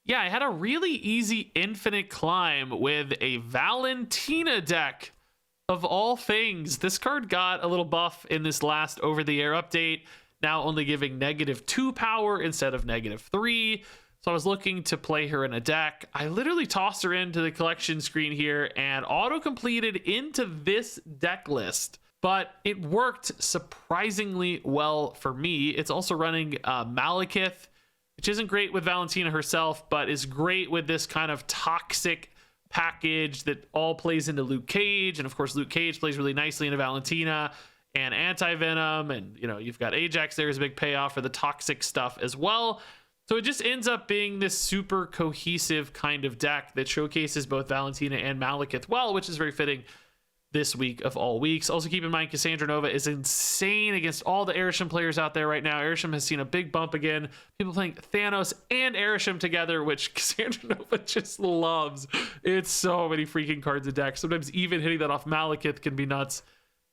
Yeah, I had a really easy infinite climb with a Valentina deck of all things. This card got a little buff in this last over-the-air update, now only giving -2 power instead of -3. So I was looking to play her in a deck. I literally tossed her into the collection screen here and auto-completed into this deck list. But it worked surprisingly well for me. It's also running Malekith, which isn't great with Valentina herself, but is great with this kind of toxic package that all plays into Luke Cage. And of course, Luke Cage plays really nicely into Valentina and Anti-Venom. And, you know, you've got Ajax there as a big payoff for the toxic stuff as well. So it just ends up being this super cohesive kind of deck that showcases both Valentina and Malekith well, which is very fitting this week of all weeks. Also keep in mind, Cassandra Nova is insane against all the Arishem players out there right now. Arishem has seen a big bump again. People playing Thanos and Arishem together, which Cassandra Nova just loves. It's so many freaking cards in deck. Sometimes even hitting that off Malekith can be nuts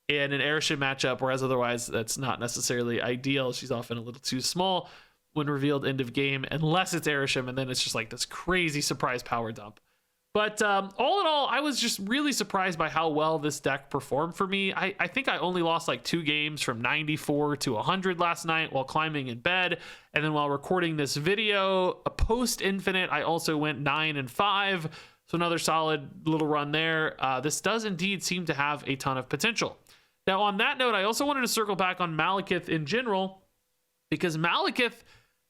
in an Arishem matchup, whereas otherwise that's not necessarily ideal. She's often a little too small when revealed end of game, unless it's Arishem, and then it's just like this crazy surprise power dump. But all in all, I was just really surprised by how well this deck performed for me. I think I only lost like 2 games from 94 to 100 last night while climbing in bed. And then while recording this video, a post Infinite, I also went 9-5. So another solid little run there. This does indeed seem to have a ton of potential. Now, on that note, I also wanted to circle back on Malekith in general, because Malekith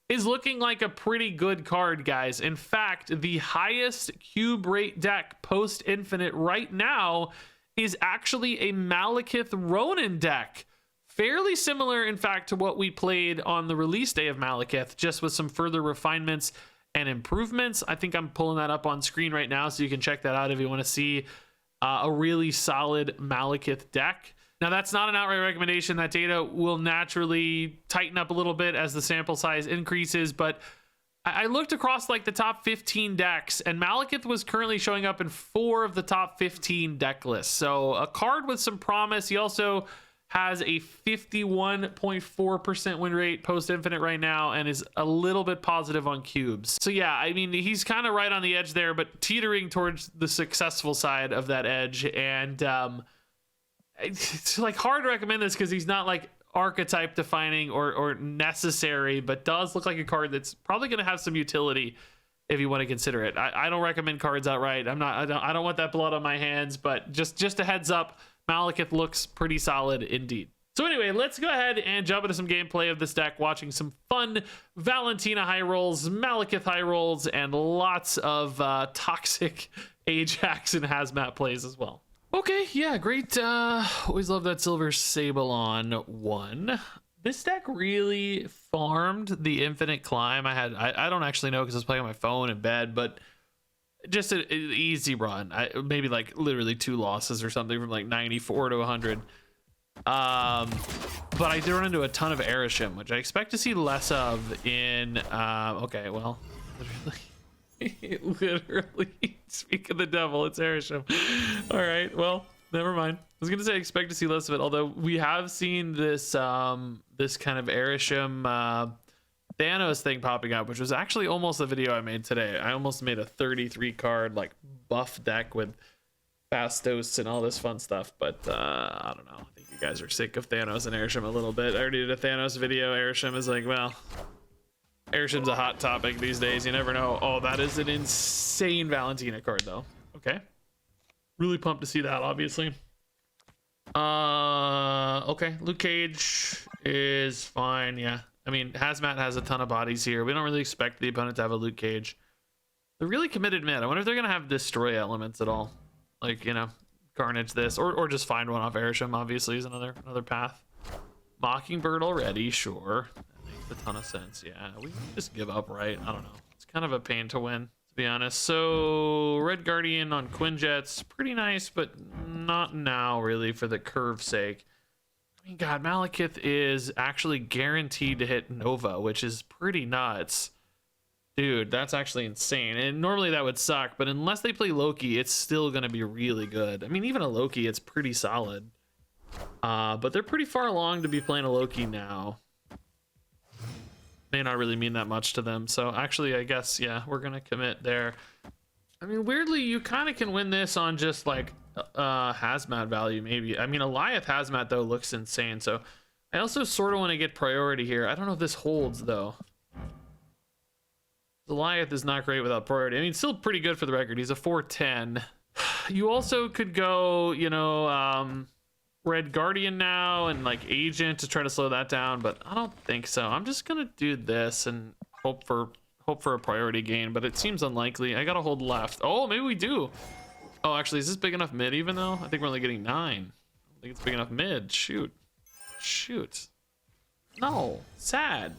is looking like a pretty good card, guys. In fact, the highest cube rate deck post Infinite right now is actually a Malekith Ronin deck. Fairly similar, in fact, to what we played on the release day of Malekith, just with some further refinements and improvements. I think I'm pulling that up on screen right now, so you can check that out if you want to see a really solid Malekith deck. Now, that's not an outright recommendation. That data will naturally tighten up a little bit as the sample size increases, but I looked across like the top 15 decks, and Malekith was currently showing up in 4 of the top 15 deck lists. So a card with some promise. He also has a 51.4% win rate post Infinite right now and is a little bit positive on cubes. So yeah, I mean, he's kind of right on the edge there, but teetering towards the successful side of that edge. And it's like hard to recommend this because he's not like archetype defining or necessary, but does look like a card that's probably going to have some utility if you want to consider it. I don't recommend cards outright. I don't want that blood on my hands, but just a heads up, Malekith looks pretty solid indeed. So anyway, let's go ahead and jump into some gameplay of this deck, watching some fun Valentina high rolls, Malekith high rolls, and lots of toxic Ajax and Hazmat plays as well. Okay, yeah, great. Always love that Silver Sablon one. This deck really farmed the Infinite Climb. I don't actually know because I was playing on my phone in bed, but just an easy run. Maybe like literally 2 losses or something from like 94 to 100. But I did run into a ton of Arishem, which I expect to see less of in, okay, well, literally, speak of the devil, it's Arishem. All right, well, never mind. I was gonna say I expect to see less of it, although we have seen this this kind of Arishem Thanos thing popping up, which was actually almost the video I made today. I almost made a 33 card like buff deck with Fastos and all this fun stuff, but I don't know. I think you guys are sick of Thanos and Arishem a little bit. I already did a Thanos video. Arishem is like, well, Arishem's a hot topic these days. You never know. Oh, that is an insane Valentina card, though. Okay. Really pumped to see that, obviously. Okay. Luke Cage is fine. Yeah. I mean, Hazmat has a ton of bodies here. We don't really expect the opponent to have a Luke Cage. They're really committed mid. I wonder if they're going to have destroy elements at all. Like, you know, Carnage this. Or just find one off Arishem, obviously, is another path. Mockingbird already, sure. A ton of sense. Yeah, we can just give up, right? I don't know. It's kind of a pain to win, to be honest. So Red Guardian on Quinjet's pretty nice, but not now really for the curve's sake. I mean, God, Malekith is actually guaranteed to hit Nova, which is pretty nuts. Dude, that's actually insane. And normally that would suck, but unless they play Loki, it's still going to be really good. I mean, even a Loki, it's pretty solid. But they're pretty far along to be playing a Loki now. may not really mean that much to them. So actually, I guess, yeah, we're gonna commit there. I mean, weirdly, you kind of can win this on just like hazmat value, maybe. I mean, Alioth hazmat though looks insane, so I also sort of want to get priority here. I don't know if this holds though. Alioth is not great without priority. I mean, still pretty good for the record. He's a 410. You also could go, you know, Red Guardian now and like Agent to try to slow that down, but I don't think so. I'm just gonna do this and hope for a priority gain, but it seems unlikely. I gotta hold left. Oh, maybe we do. Oh, actually, is this big enough mid even though? I think we're only getting 9. I don't think it's big enough mid. Shoot. No, sad.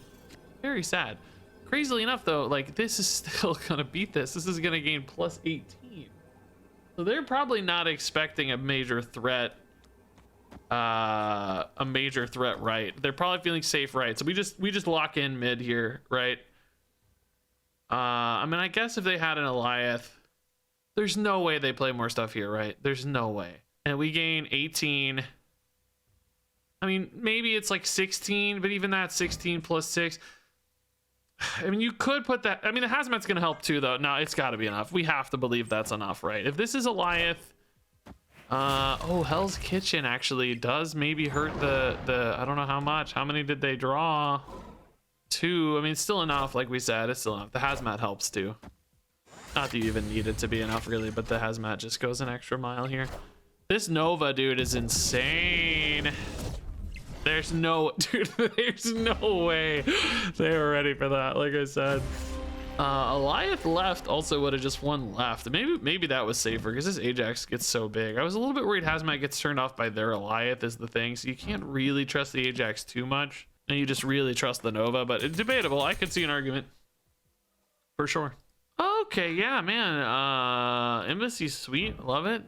Very sad. Crazily enough though, like this is still gonna beat this. This is gonna gain plus 18. So they're probably not expecting a major threat. Right. They're probably feeling safe, right? So we just lock in mid here, right? I mean, I guess if they had an Alioth, there's no way they play more stuff here, right? There's no way. And we gain 18. I mean, maybe it's like 16, but even that 16 plus 6. I mean, you could put that. I mean, the hazmat's gonna help too, though. No, it's got to be enough. We have to believe that's enough, right? If this is Alioth, oh, Hell's Kitchen actually does maybe hurt the. I don't know how much. How many did they draw? 2. I mean, it's still enough. Like we said, it's still enough. The hazmat helps too. Not that you even need it to be enough, really, but the hazmat just goes an extra mile here. This Nova, dude, is insane. There's no way they were ready for that. Like I said, Alioth left also would have just won left. Maybe that was safer because this Ajax gets so big. I was a little bit worried hazmat gets turned off by their Alioth is the thing, so you can't really trust the Ajax too much, and you just really trust the Nova. But it's debatable. I could see an argument for sure. Okay, yeah, man. Embassy Suite, love it.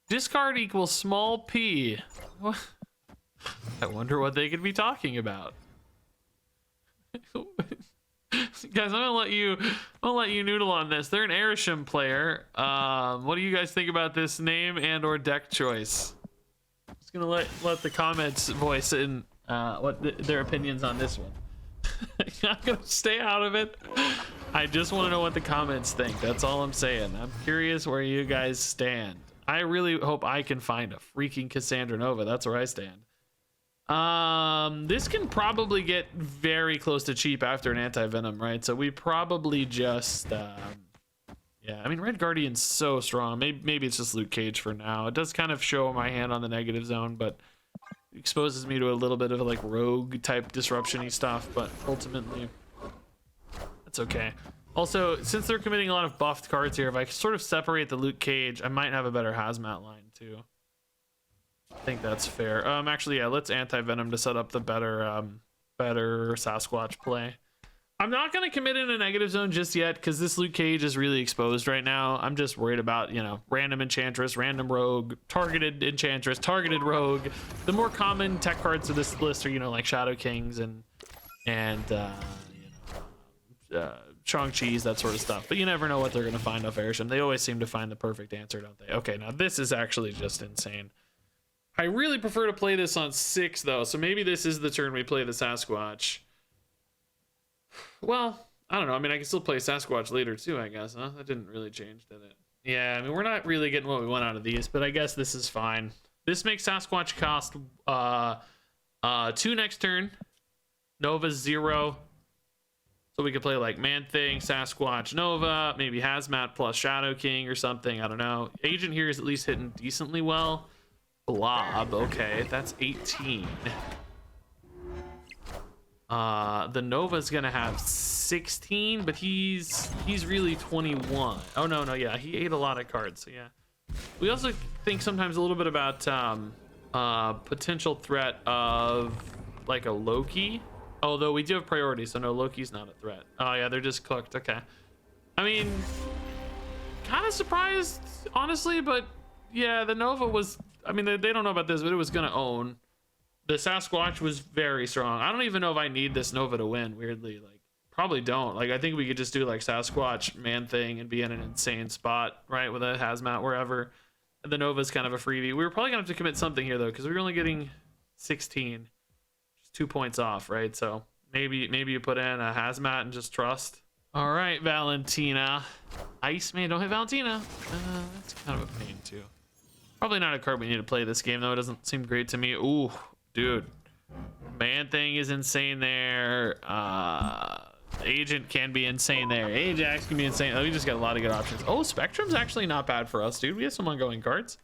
Discard equals small p. What? I wonder what they could be talking about. Guys, I'm gonna let you noodle on this. They're an Arishem player. What do you guys think about this name and or deck choice? Just gonna let the comments voice in their opinions on this one. I'm gonna stay out of it. I just want to know what the comments think. That's all I'm saying. I'm curious where you guys stand. I really hope I can find a freaking Cassandra Nova. That's where I stand. This can probably get very close to cheap after an Anti-Venom, right? So we probably just yeah, I mean, Red Guardian's so strong. Maybe it's just Luke Cage for now. It does kind of show my hand on the negative zone, but exposes me to a little bit of like rogue type disruption-y stuff, but ultimately that's okay. Also, since they're committing a lot of buffed cards here, if I sort of separate the Luke Cage, I might have a better hazmat line too. I think that's fair. Actually, yeah, let's Anti-Venom to set up the better Sasquatch play. I'm not going to commit in a negative zone just yet because this Luke Cage is really exposed right now. I'm just worried about, you know, random Enchantress, random Rogue, targeted Enchantress, targeted Rogue. The more common tech cards of this list are, you know, like Shadow Kings and Shang-Chi's, that sort of stuff. But you never know what they're going to find off Arishem. They always seem to find the perfect answer, don't they? Okay, now this is actually just insane. I really prefer to play this on 6, though, so maybe this is the turn we play the Sasquatch. Well, I don't know. I mean, I can still play Sasquatch later, too, I guess, huh? That didn't really change, did it? Yeah, I mean, we're not really getting what we want out of these, but I guess this is fine. This makes Sasquatch cost 2 next turn. Nova's 0. So we could play like Man-Thing, Sasquatch, Nova, maybe Hazmat plus Shadow King or something. I don't know. Agent here is at least hitting decently well. Blob, okay, that's 18. The Nova's gonna have 16, but he's really 21. Oh no, yeah, he ate a lot of cards, so yeah. We also think sometimes a little bit about potential threat of like a Loki. Although we do have priority, so no, Loki's not a threat. Oh yeah, they're just cooked. Okay. I mean, kind of surprised, honestly, but yeah, the Nova was, I mean, they don't know about this, but it was gonna own. The Sasquatch was very strong. I don't even know if I need this Nova to win, weirdly. Like, probably don't. Like, I think we could just do like Sasquatch, Man-Thing, and be in an insane spot, right, with a Hazmat wherever. And the Nova's kind of a freebie. We were probably gonna have to commit something here, though, because we were only getting 16. 2 points off, right? So maybe you put in a hazmat and just trust. All right, Valentina. Iceman, don't hit Valentina. That's kind of a pain too. Probably not a card we need to play this game though. It doesn't seem great to me. Ooh, dude. Man thing is insane there. Agent can be insane there. Ajax can be insane. Oh, we just got a lot of good options. Oh, Spectrum's actually not bad for us, dude. We have some ongoing cards.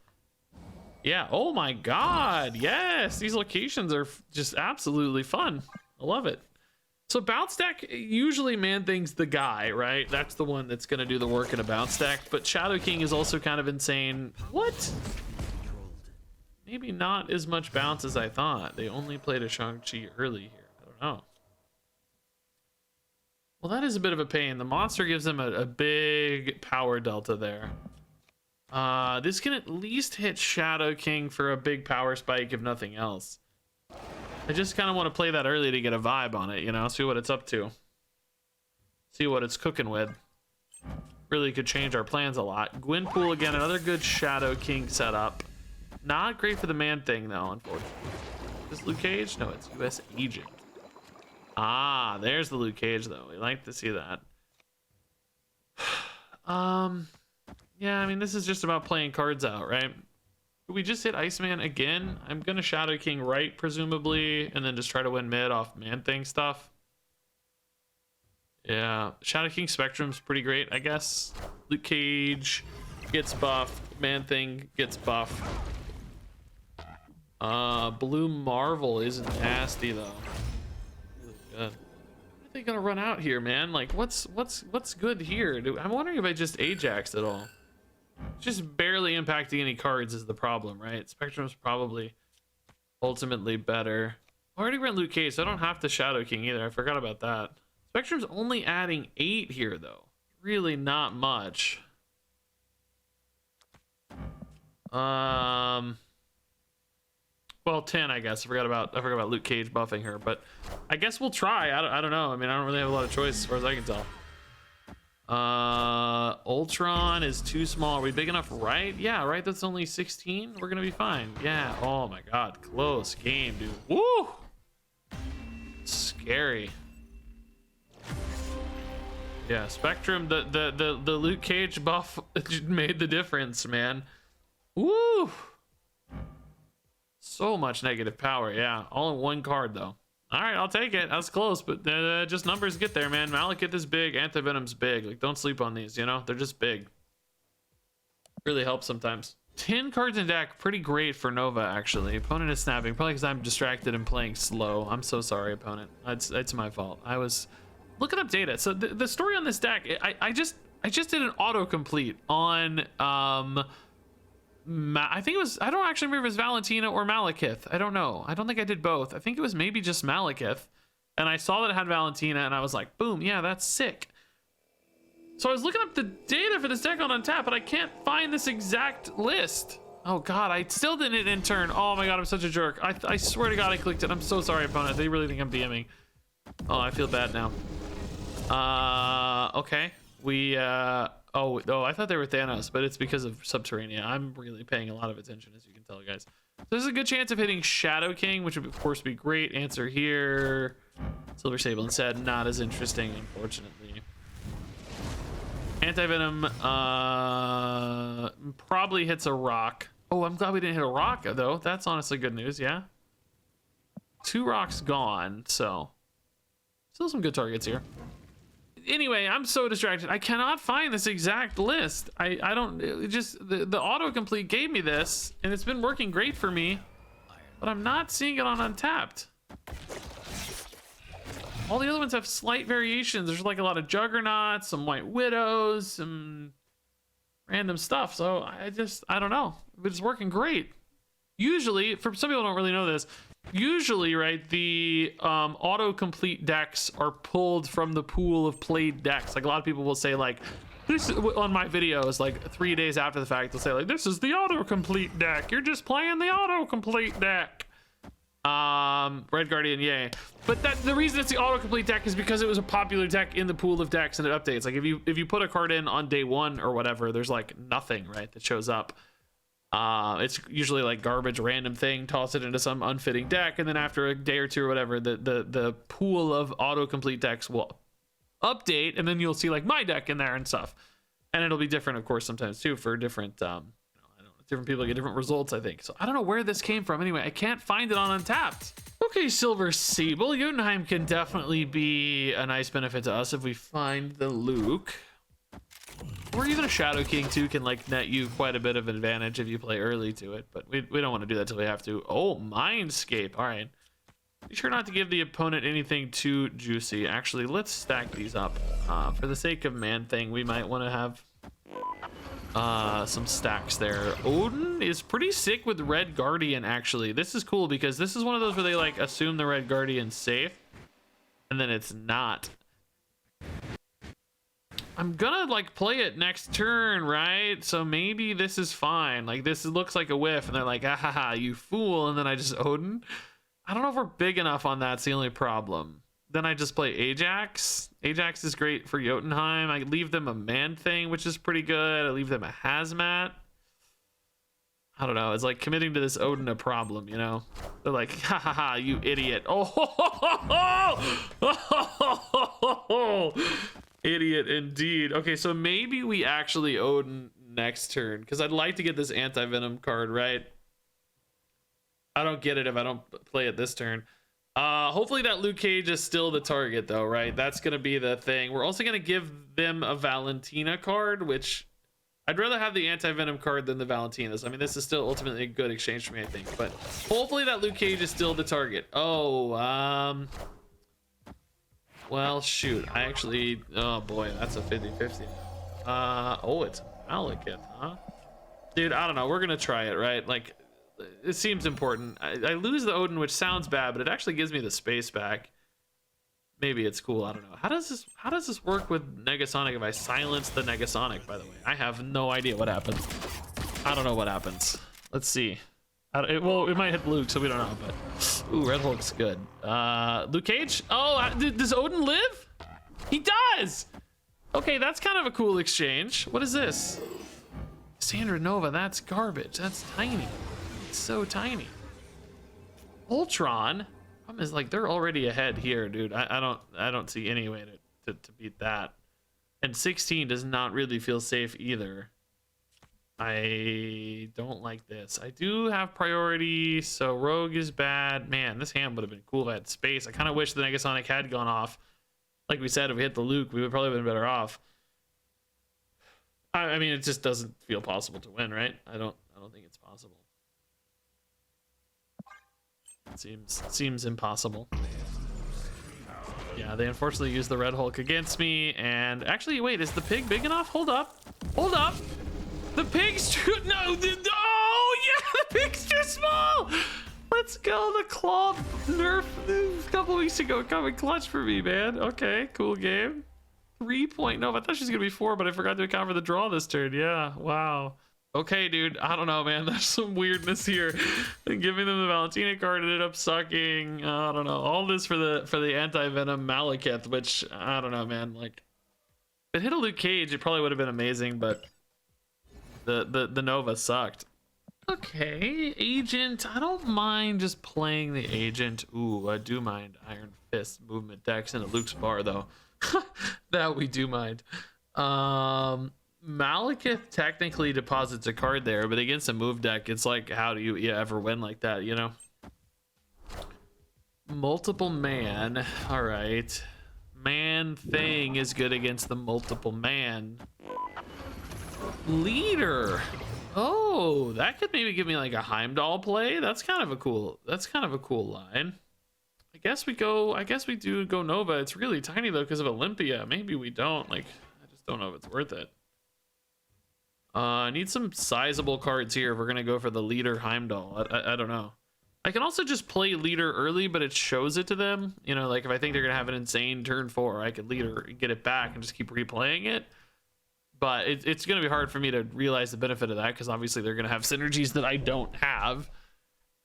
Yeah. Oh my God. Yes. These locations are just absolutely fun. I love it. So bounce deck, usually Man Thing's the guy, right? That's the one that's going to do the work in a bounce deck. But Shadow King is also kind of insane. What? Maybe not as much bounce as I thought. They only played a Shang-Chi early here. I don't know. Well, that is a bit of a pain. The monster gives them a big power delta there. This can at least hit Shadow King for a big power spike if nothing else. I just kind of want to play that early to get a vibe on it, you know, see what it's up to. See what it's cooking with. Really could change our plans a lot. Gwynpool again, another good Shadow King setup. Not great for the Man Thing though, unfortunately. Is this Luke Cage? No, it's US Agent. Ah, there's the Luke Cage though. We like to see that. Yeah, I mean, this is just about playing cards out, right? We just hit Iceman again. I'm gonna Shadow King right, presumably, and then just try to win mid off Man Thing stuff. Yeah, Shadow King Spectrum's pretty great, I guess. Luke Cage gets buffed. Man Thing gets buffed. Blue Marvel isn't nasty though. Really good. What are they gonna run out here, man? Like, what's good here? I'm wondering if I just Ajaxed at all. Just barely impacting any cards is the problem, right? Spectrum's probably ultimately better. I already ran Luke Cage, so I don't have to Shadow King either. I forgot about that. Spectrum's only adding 8 here, though. Really not much. Well, 10, I guess. I forgot about Luke Cage buffing her, but I guess we'll try. I don't know. I mean, I don't really have a lot of choice as far as I can tell. Ultron is too small. Are we big enough, right? Yeah, right. That's only 16. We're gonna be fine. Yeah. Oh my God, close game, dude. Woo! Scary. Yeah, Spectrum. The Luke Cage buff made the difference, man. Woo! So much negative power. Yeah, all in one card though. All right, I'll take it. That's close, but just numbers get there, man. Malekith is big. Anti-Venom's big. Like, don't sleep on these, you know? They're just big. Really helps sometimes. 10 cards in deck. Pretty great for Nova, actually. Opponent is snapping. Probably because I'm distracted and playing slow. I'm so sorry, opponent. It's my fault. I was looking up data. So the story on this deck, I just did an autocomplete on... I think it was, I don't actually remember if it was Valentina or Malekith. I don't know. I don't think I did both. I think it was maybe just Malekith. And I saw that it had Valentina and I was like, boom, yeah, that's sick. So I was looking up the data for this deck on Untap, but I can't find this exact list. Oh God, I still didn't hit intern. Oh my God, I'm such a jerk. I swear to God I clicked it. I'm so sorry, opponent. They really think I'm DMing. Oh, I feel bad now. Okay. We, Oh, I thought they were Thanos, but it's because of Subterranea. I'm really paying a lot of attention, as you can tell, guys. So there's a good chance of hitting Shadow King, which would, of course, be great. Answer here. Silver Sable instead. Not as interesting, unfortunately. Anti-Venom probably hits a rock. Oh, I'm glad we didn't hit a rock, though. That's honestly good news, yeah? 2 rocks gone, so... Still some good targets here. Anyway, I'm so distracted. I cannot find this exact list. I don't, it just, the autocomplete gave me this, and it's been working great for me, but I'm not seeing it on Untapped. All the other ones have slight variations. There's like a lot of Juggernauts, some White Widows, some random stuff. So I don't know, but it's working great. Usually, for some people don't really know this, usually, right, the autocomplete decks are pulled from the pool of played decks. Like, a lot of people will say, like, this on my videos, like 3 days after the fact, they'll say, like, this is the autocomplete deck. You're just playing the autocomplete deck. Red Guardian, yay. But the reason it's the autocomplete deck is because it was a popular deck in the pool of decks and it updates. Like, if you put a card in on day 1 or whatever, there's like nothing, right, that shows up. It's usually like garbage random thing, toss it into some unfitting deck, and then after a day or two or whatever, the pool of autocomplete decks will update, and then you'll see like my deck in there and stuff. And it'll be different, of course, sometimes too for different I don't know, different people get different results, I think. So I don't know where this came from. Anyway, I can't find it on Untapped. Okay, Silver Sable. Jotunheim can definitely be a nice benefit to us if we find the Luke. Or even a Shadow King too can like net you quite a bit of advantage if you play early to it, but we don't want to do that till we have to. Oh, Mindscape. All right. Be sure not to give the opponent anything too juicy. Actually, let's stack these up. For the sake of Man-Thing, we might want to have some stacks there. Odin is pretty sick with Red Guardian, actually. This is cool because this is one of those where they like assume the Red Guardian's safe, and then it's not. I'm gonna like play it next turn, right? So maybe this is fine. Like this looks like a whiff, and they're like, ah ha ha, you fool, and then I just Odin. I don't know if we're big enough on that. It's the only problem. Then I just play Ajax. Ajax is great for Jotunheim. I leave them a Man-Thing, which is pretty good. I leave them a Hazmat. I don't know. It's like committing to this Odin a problem, you know? They're like, ha ha ha, you idiot. Oh, ho, ho, ho, ho. Idiot indeed. Okay, so maybe we actually Odin next turn, because I'd like to get this Anti-Venom card, right? I don't get it if I don't play it this turn. Hopefully that Luke Cage is still the target though, right? That's gonna be the thing. We're also gonna give them a Valentina card, which I'd rather have the Anti-Venom card than the Valentinas. I mean, this is still ultimately a good exchange for me, I think, but hopefully that Luke Cage is still the target. Oh, well, shoot. I actually, oh boy, that's a 50-50. Oh, it's Malekith, huh? Dude, I don't know. We're gonna try it, right? Like, it seems important. I lose the Odin, which sounds bad, but it actually gives me the space back. Maybe it's cool. I don't know. How does this work with Negasonic if I silence the Negasonic, by the way? I have no idea what happens. I don't know what happens. Let's see. Well, it might hit Luke, so we don't know, but ooh, Red Hulk's good. Luke Cage? Oh, does Odin live? He does! Okay, that's kind of a cool exchange. What is this? Sandra Nova, that's garbage. That's tiny. It's so tiny. Ultron? Problem is, like, they're already ahead here, dude. I don't see any way to beat that. And 16 does not really feel safe either. I don't like this. I do have priority, so Rogue is bad. Man, this hand would have been cool if I had space. I kind of wish the Negasonic had gone off. Like we said, if we hit the Luke, we would probably have been better off. I mean, it just doesn't feel possible to win, right? I don't think it's possible. It seems impossible. Yeah, they unfortunately used the Red Hulk against me. And actually, wait, is the pig big enough? Hold up. Hold up. The pig's too... No, oh, yeah, the pig's too small. Let's go. The claw nerf a couple weeks ago coming clutch for me, man. Okay, cool game. 3 No, I thought she was going to be 4, but I forgot to account for the draw this turn. Yeah, wow. Okay, dude, I don't know, man. There's some weirdness here. And giving them the Valentina card ended up sucking. I don't know. All this for the Anti-Venom Malekith, which I don't know, man. Like, if it hit a Luke Cage, it probably would have been amazing, but the Nova sucked. Okay, Agent. I don't mind just playing the Agent. Ooh, I do mind Iron Fist movement decks into Luke's bar, though. That we do mind. Malekith technically deposits a card there, but against a move deck, it's like, how do you ever win like that, you know? Multiple man. All right. Man-Thing is good against the multiple man. Leader. Oh, that could maybe give me like a Heimdall play. That's kind of a cool line. I guess we do go Nova. It's really tiny though because of Olympia. Maybe we don't. Like, I just don't know if it's worth it. I need some sizable cards here if we're gonna go for the leader Heimdall. I don't know. I can also just play leader early, but it shows it to them. You know, like if I think they're gonna have an insane turn 4, I could leader, get it back, and just keep replaying it. But it's gonna be hard for me to realize the benefit of that because obviously they're gonna have synergies that I don't have.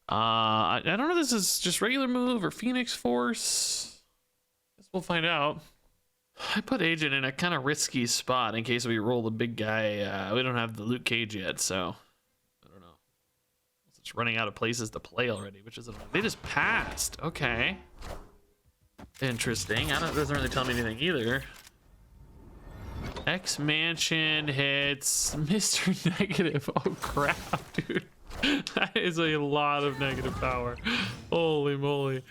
I don't know if this is just regular move or Phoenix Force. Guess we'll find out. I put Agent in a kind of risky spot in case we roll the big guy. We don't have the Luke Cage yet, so I don't know. It's running out of places to play already, which is annoying. They just passed. Okay. Interesting. Doesn't really tell me anything either. X Mansion hits Mr. Negative. Oh crap, dude. That is a lot of negative power. Holy moly.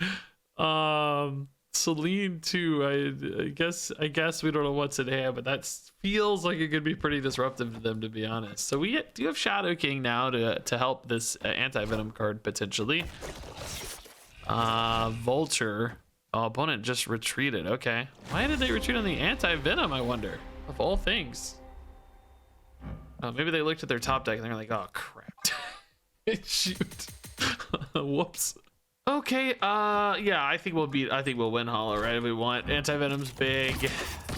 Celine too. I guess we don't know what's in hand, but that feels like it could be pretty disruptive to them, to be honest. So we do have Shadow King now to help this Anti-Venom card potentially. Vulture. Oh, opponent just retreated. Okay. Why did they retreat on the Anti-Venom, I wonder? Of all things. Oh, maybe they looked at their top deck and they're like, oh crap. Shoot. Whoops. Okay, yeah, I think we'll win Hollow, right? If we want. Anti-Venom's big.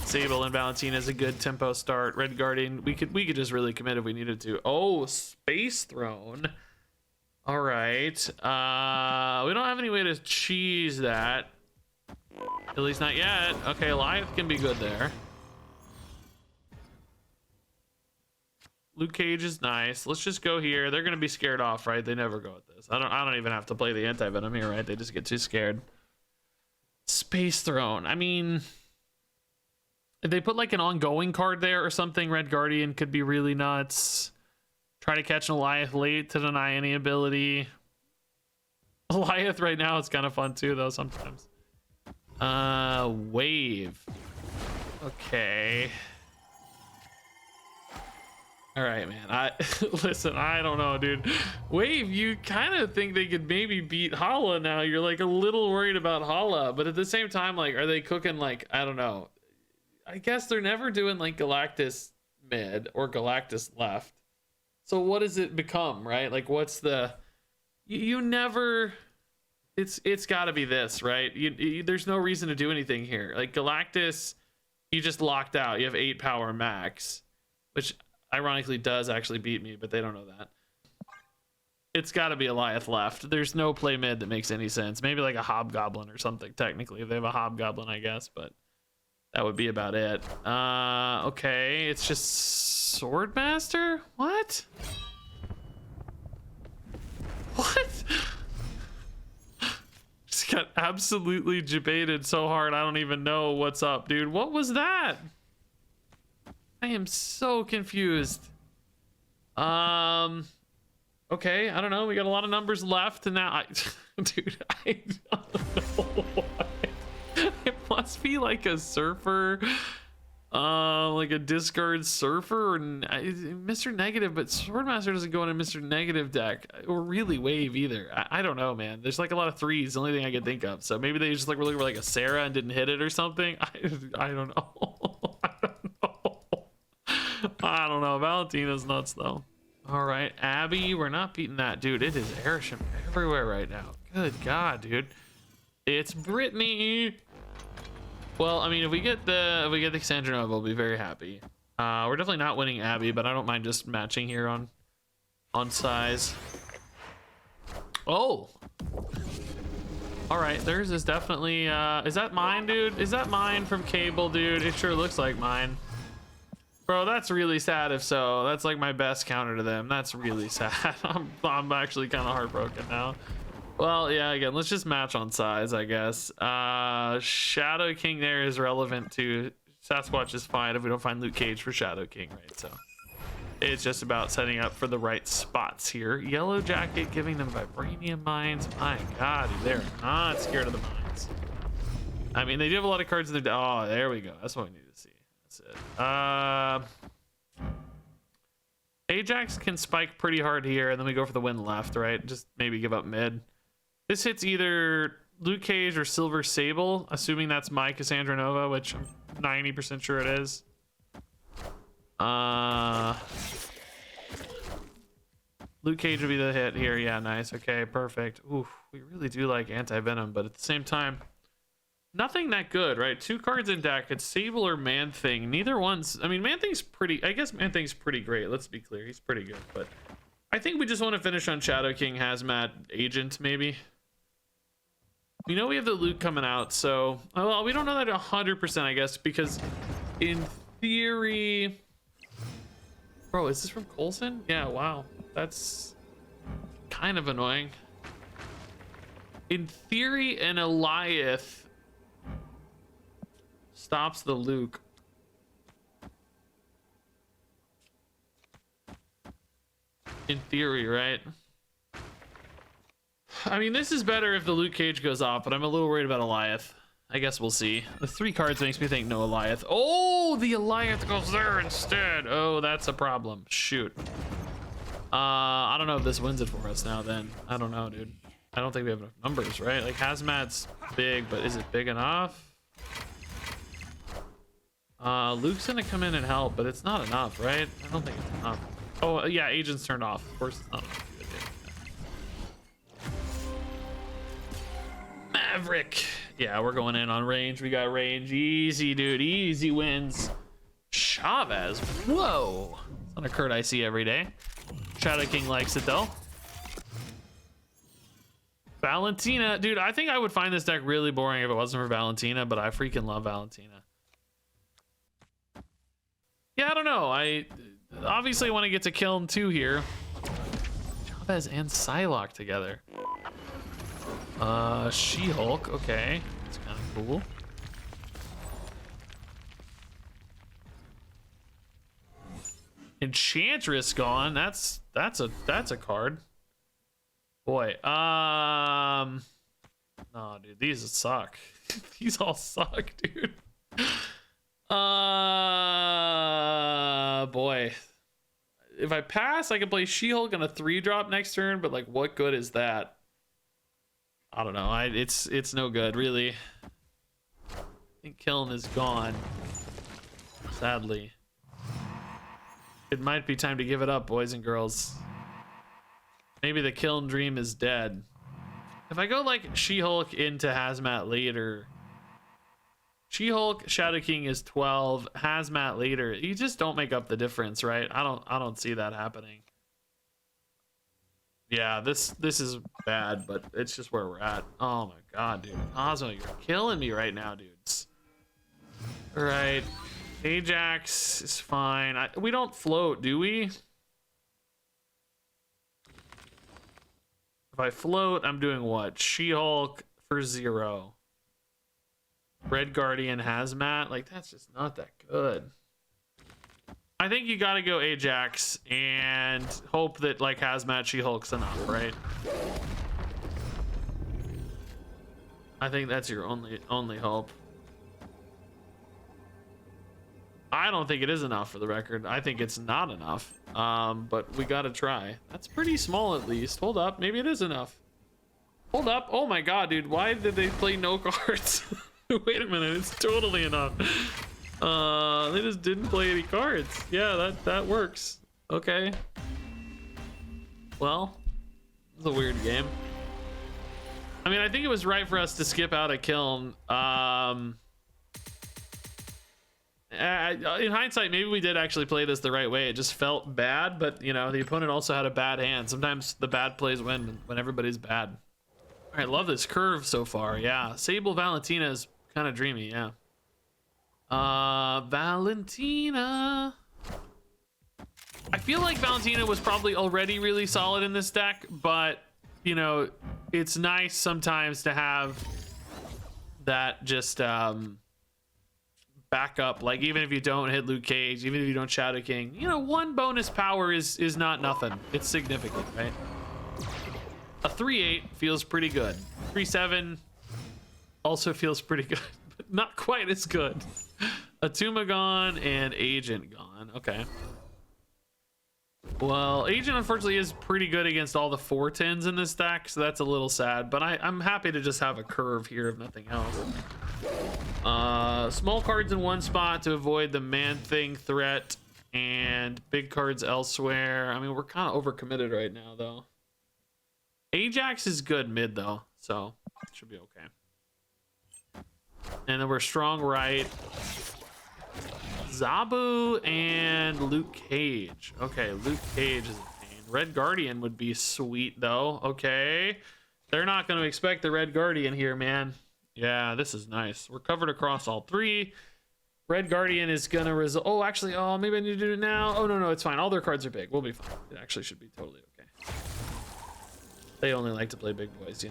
Sable and Valentina is a good tempo start. Red Guardian, we could just really commit if we needed to. Oh, Space Throne. All right. We don't have any way to cheese that. At least not yet. Okay, Goliath can be good there. Luke Cage is nice. Let's just go here. They're gonna be scared off, right? They never go with this. I don't even have to play the Anti-Venom here, right? They just get too scared. Space Throne. I mean, if they put like an ongoing card there or something, Red Guardian could be really nuts. Try to catch an Goliath late to deny any ability. Goliath right now is kind of fun too, though, sometimes. Wave. Okay. All right, man. Listen, I don't know, dude. Wave, you kind of think they could maybe beat Hala now. You're like a little worried about Hala, but at the same time, like, are they cooking like, I don't know. I guess they're never doing like Galactus mid or Galactus left. So what does it become, right? Like, what's the? You never. It's got to be this, right? There's no reason to do anything here. Like Galactus, you just locked out. You have 8 power max, which ironically does actually beat me, but they don't know that. It's got to be Goliath left. There's no play mid that makes any sense. Maybe like a Hobgoblin or something, technically, if they have a Hobgoblin, I guess, but that would be about it. Okay, it's just Swordmaster? What? What? Just got absolutely debated so hard, I don't even know what's up, dude. What was that? I am so confused. Okay, I don't know. We got a lot of numbers left, and now dude, I don't know why. It must be like a surfer, like a discard surfer, or Mr. Negative, but Swordmaster doesn't go in a Mr. Negative deck, or really Wave either. I don't know, man. There's like a lot of threes, the only thing I can think of. So maybe they just like were looking for like a Sarah and didn't hit it or something. I don't know. I don't know. Valentina's nuts though. All right, Abby, we're not beating that, dude. It is Arishem everywhere right now. Good God, dude. It's Brittany. Well, I mean, if we get the Cassandra Nova, we'll be very happy. We're definitely not winning Abby, but I don't mind just matching here on size. Oh. All right, theirs is definitely. Is that mine, dude? Is that mine from Cable, dude? It sure looks like mine. Bro, that's really sad if so. That's like my best counter to them. That's really sad. I'm actually kind of heartbroken now. Well, yeah, again, let's just match on size, I guess. Shadow King there is relevant to Sasquatch is fine if we don't find Luke Cage for Shadow King, right? So it's just about setting up for the right spots here. Yellow Jacket giving them Vibranium Mines. My God, they're not scared of the mines. I mean, they do have a lot of cards in their... Oh, there we go. That's what we need to see. That's it. Ajax can spike pretty hard here, and then we go for the win left, right? Just maybe give up mid. This hits either Luke Cage or Silver Sable, assuming that's my Cassandra Nova, which I'm 90% sure it is. Luke Cage would be the hit here. Yeah, nice. Okay, perfect. Oof, we really do like Anti-Venom, but at the same time, nothing that good, right? 2 cards in deck. It's Sable or Man-Thing. Neither one's... I mean, Man-Thing's pretty... I guess Man-Thing's pretty great. Let's be clear. He's pretty good, but... I think we just want to finish on Shadow King, Hazmat, Agent, maybe. We know we have the loot coming out, so... Well, we don't know that 100%, I guess, because in theory... Bro, is this from Coulson? Yeah, wow. That's... kind of annoying. In theory, an Eliath stops the Luke. In theory, right? I mean, this is better if the Luke Cage goes off, but I'm a little worried about Eliath. I guess we'll see. The 3 cards makes me think no Eliath. Oh, the Eliath goes there instead. Oh, that's a problem. Shoot. I don't know if this wins it for us now then. I don't know, dude. I don't think we have enough numbers, right? Like, Hazmat's big, but is it big enough? Luke's gonna come in and help, but it's not enough, right? I don't think it's enough. Oh, yeah, agent's turned off. Of course it's not enough. Maverick. Yeah, we're going in on range. We got range. Easy, dude. Easy wins. Chavez. Whoa. It's not a card I see every day. Shadow King likes it, though. Valentina. Dude, I think I would find this deck really boring if it wasn't for Valentina, but I freaking love Valentina. Yeah, I don't know. I obviously want to get to Kiln 2 here. Chavez and Psylocke together. She-Hulk, okay. That's kind of cool. Enchantress gone. That's a card. Boy, no, dude, these suck. These all suck, dude. Boy. If I pass, I can play She-Hulk on a 3-drop next turn, but like, what good is that? I don't know. It's no good, really. I think Kiln is gone. Sadly. It might be time to give it up, boys and girls. Maybe the Kiln dream is dead. If I go like She-Hulk into Hazmat later. She-Hulk, Shadow King is 12, Hazmat later. You just don't make up the difference, right? I don't see that happening. Yeah, this is bad, but it's just where we're at. Oh my god, dude. Ozmo, you're killing me right now, dudes. All right. Ajax is fine. We don't float, do we? If I float, I'm doing what? She-Hulk for 0. Red Guardian Hazmat. Like, that's just not that good. I think you gotta go Ajax and hope that like Hazmat She-Hulk's enough, right? I think that's your only hope. I don't think it is enough, for the record. I think it's not enough. But we gotta try. That's pretty small at least. Hold up, maybe it is enough. Hold up. Oh my god, dude. Why did they play no cards? Wait a minute, it's totally enough. They just didn't play any cards. Yeah, that works. Okay. Well, it's a weird game. I mean, I think it was right for us to skip out a Kiln. In hindsight, maybe we did actually play this the right way. It just felt bad, but you know, the opponent also had a bad hand. Sometimes the bad plays win when everybody's bad. All right, love this curve so far. Yeah, Sable Valentina is kind of dreamy. Yeah. Valentina. I feel like Valentina was probably already really solid in this deck, but you know, it's nice sometimes to have that just backup. Like, even if you don't hit Luke Cage, even if you don't Shadow King, you know, 1 bonus power is not nothing. It's significant, right? A 3-8 feels pretty good. 3-7 also feels pretty good, but not quite as good. Atuma gone and Agent gone. Okay. Well, Agent unfortunately is pretty good against all the 410s in this deck, so that's a little sad, but I'm happy to just have a curve here if nothing else. Small cards in one spot to avoid the Man-Thing threat, and big cards elsewhere. I mean, we're kind of overcommitted right now, though. Ajax is good mid, though, so it should be okay. And then we're strong right. Zabu and Luke Cage. Okay, Luke Cage is a pain. Red Guardian would be sweet, though. Okay. They're not going to expect the Red Guardian here, man. Yeah, this is nice. We're covered across all 3. Red Guardian is going to result. Oh, actually, oh, maybe I need to do it now. Oh, no, it's fine. All their cards are big. We'll be fine. It actually should be totally okay. They only like to play big boys, you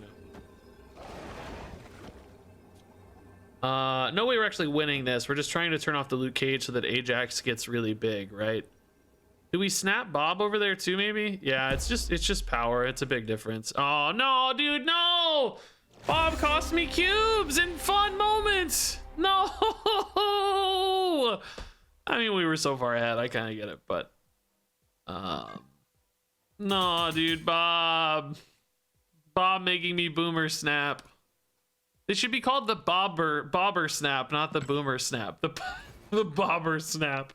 know. No way we're actually winning this. We're just trying to turn off the Luke Cage so that Ajax gets really big, right? Do we snap Bob over there too, maybe? Yeah, it's just power. It's a big difference. Oh, no, dude, no! Bob cost me cubes in fun moments! No! I mean, we were so far ahead. I kind of get it, but... no, dude, Bob. Bob making me boomer snap. They should be called the bobber snap, not the boomer snap. The bobber snap.